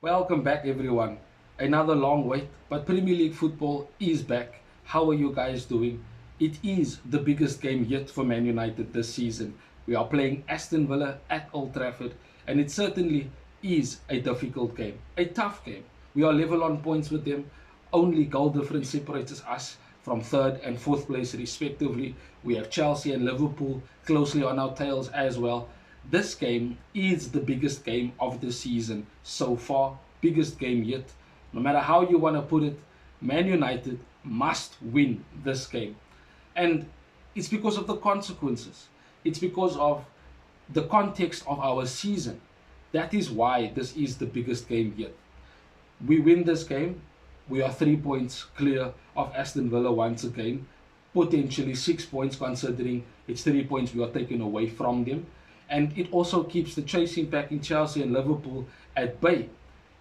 Welcome back, everyone. Another long wait, but Premier League football is back. How are you guys doing? It is the biggest game yet for Man United this season. We are playing Aston Villa at Old Trafford, and it certainly is a difficult game, a tough game. We are level on points with them. Only goal difference separates us from third and fourth place, respectively. We have Chelsea and Liverpool closely on our tails as well. This game is the biggest game of the season so far, biggest game yet. No matter how you want to put it, Man United must win this game. And it's because of the consequences, it's because of the context of our season. That is why this is the biggest game yet. We win this game, we are 3 points clear of Aston Villa once again, potentially 6 points considering it's 3 points we are taking away from them. And it also keeps the chasing pack in Chelsea and Liverpool at bay.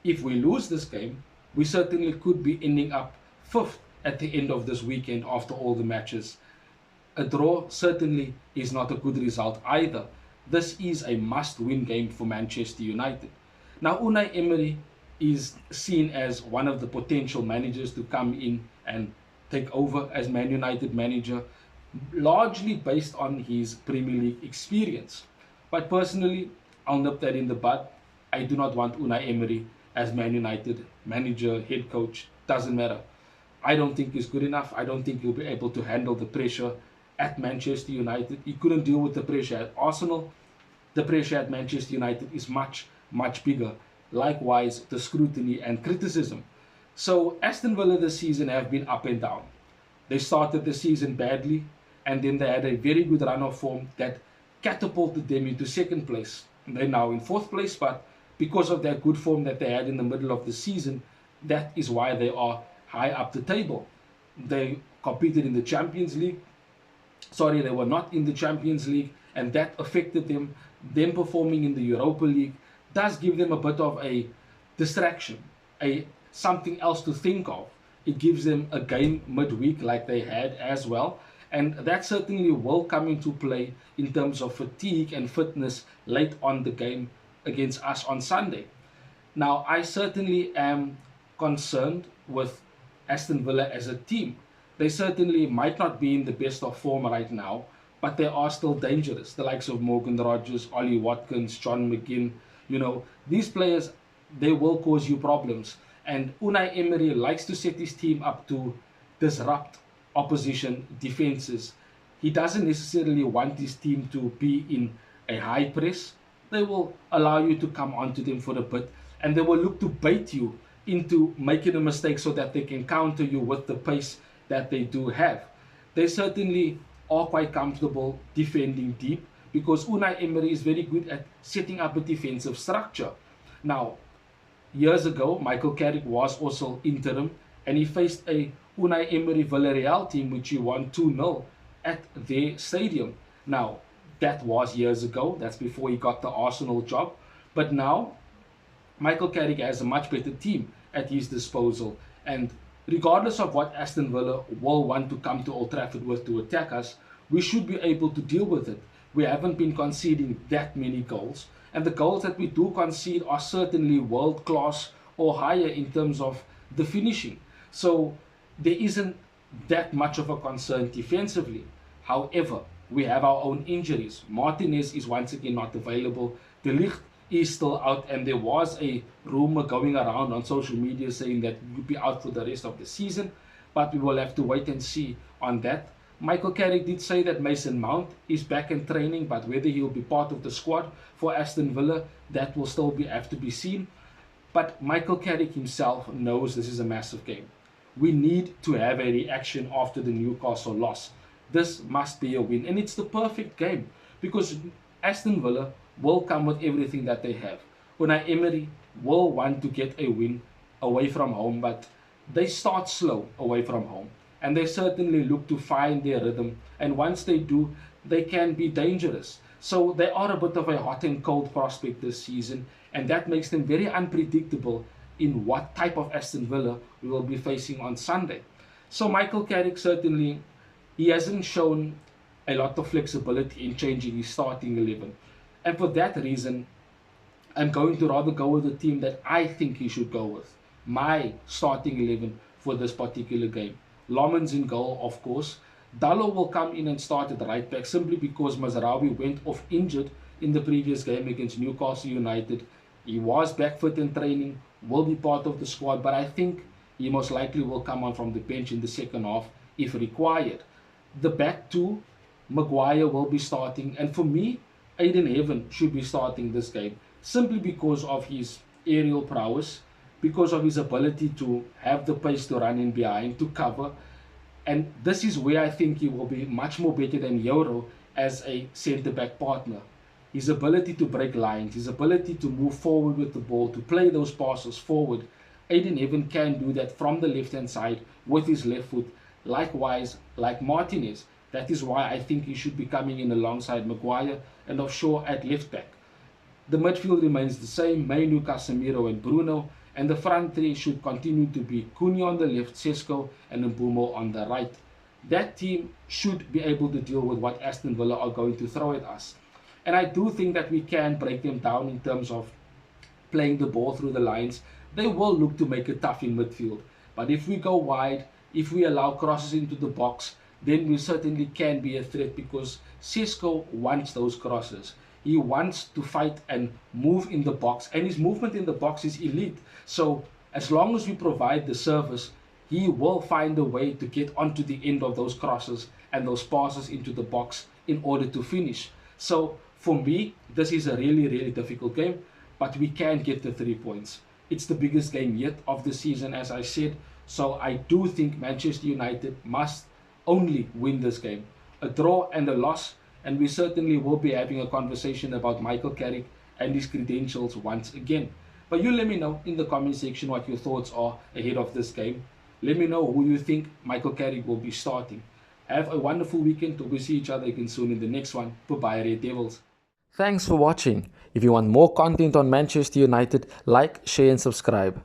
If we lose this game, we certainly could be ending up fifth at the end of this weekend after all the matches. A draw certainly is not a good result either. This is a must win game for Manchester United. Now, Unai Emery is seen as one of the potential managers to come in and take over as Man United manager, largely based on his Premier League experience. But personally, I'll nip that in the bud. I do not want Unai Emery as Man United manager, head coach, doesn't matter. I don't think he's good enough. I don't think he'll be able to handle the pressure at Manchester United. He couldn't deal with the pressure at Arsenal. The pressure at Manchester United is much, much bigger. Likewise, the scrutiny and criticism. So, Aston Villa this season have been up and down. They started the season badly, and then they had a very good run of form that catapulted them into second place. They're now in fourth place, but because of that good form that they had in the middle of the season, that is why they are high up the table. They competed in the Champions League. Sorry, they were not in the Champions League, and that affected them. Them performing in the Europa League does give them a bit of a distraction, a something else to think of. It gives them a game midweek like they had as well, and that certainly will come into play in terms of fatigue and fitness late on the game against us on Sunday. Now, I certainly am concerned with Aston Villa as a team. They certainly might not be in the best of form right now, but they are still dangerous. The likes of Morgan Rogers, Ollie Watkins, John McGinn, these players, they will cause you problems. And Unai Emery likes to set his team up to disrupt opposition defenses. He doesn't necessarily want his team to be in a high press. They will allow you to come onto them for a bit, and they will look to bait you into making a mistake so that they can counter you with the pace that they do have. They certainly are quite comfortable defending deep because Unai Emery is very good at setting up a defensive structure. Now, years ago, Michael Carrick was also interim, and he faced a Unai Emery Villarreal team which he won 2-0 at their stadium. Now, that was years ago. That's before he got the Arsenal job. But now, Michael Carrick has a much better team at his disposal. And regardless of what Aston Villa will want to come to Old Trafford with to attack us, we should be able to deal with it. We haven't been conceding that many goals. And the goals that we do concede are certainly world class or higher in terms of the finishing. So there isn't that much of a concern defensively. However, we have our own injuries. Martinez is once again not available. De Ligt is still out, and there was a rumor going around on social media saying that he'll be out for the rest of the season, but we will have to wait and see on that. Michael Carrick did say that Mason Mount is back in training, but whether he'll be part of the squad for Aston Villa, that will still have to be seen. But Michael Carrick himself knows this is a massive game. We need to have a reaction after the Newcastle loss. This must be a win, and it's the perfect game because Aston Villa will come with everything that they have. Unai Emery will want to get a win away from home, but they start slow away from home, and they certainly look to find their rhythm. And once they do, they can be dangerous. So they are a bit of a hot and cold prospect this season, and that makes them very unpredictable in what type of Aston Villa we will be facing on Sunday. So Michael Carrick certainly he hasn't shown a lot of flexibility in changing his starting 11. And for that reason, I'm going to rather go with the team that I think he should go with. My starting 11 for this particular game. Lomans in goal, of course. Dallo will come in and start at right back simply because Mazraoui went off injured in the previous game against Newcastle United. He was back fit in training, will be part of the squad, but I think he most likely will come on from the bench in the second half if required. The back two, Maguire will be starting, and for me, Aiden Heaven should be starting this game simply because of his aerial prowess, because of his ability to have the pace to run in behind, to cover. And this is where I think he will be much more better than Euro as a centre back partner. His ability to break lines, his ability to move forward with the ball, to play those passes forward. Aiden Heaven can do that from the left hand side with his left foot. Likewise, like Martinez. That is why I think he should be coming in alongside Maguire and of Shaw at left back. The midfield remains the same, Mainu, Casemiro and Bruno, and the front three should continue to be Cunha on the left, Sesko and Mbumo on the right. That team should be able to deal with what Aston Villa are going to throw at us. And I do think that we can break them down in terms of playing the ball through the lines. They will look to make it tough in midfield. But if we go wide, if we allow crosses into the box, then we certainly can be a threat because Sesko wants those crosses. He wants to fight and move in the box, and his movement in the box is elite. So as long as we provide the service, he will find a way to get onto the end of those crosses and those passes into the box in order to finish. So for me, this is a really, really difficult game, but we can get the 3 points. It's the biggest game yet of the season, as I said. So I do think Manchester United must only win this game. A draw and a loss, and we certainly will be having a conversation about Michael Carrick and his credentials once again. But you let me know in the comment section what your thoughts are ahead of this game. Let me know who you think Michael Carrick will be starting. Have a wonderful weekend. We'll see each other again soon in the next one. Bye-bye, Red Devils. Thanks for watching. If you want more content on Manchester United, like, share and subscribe.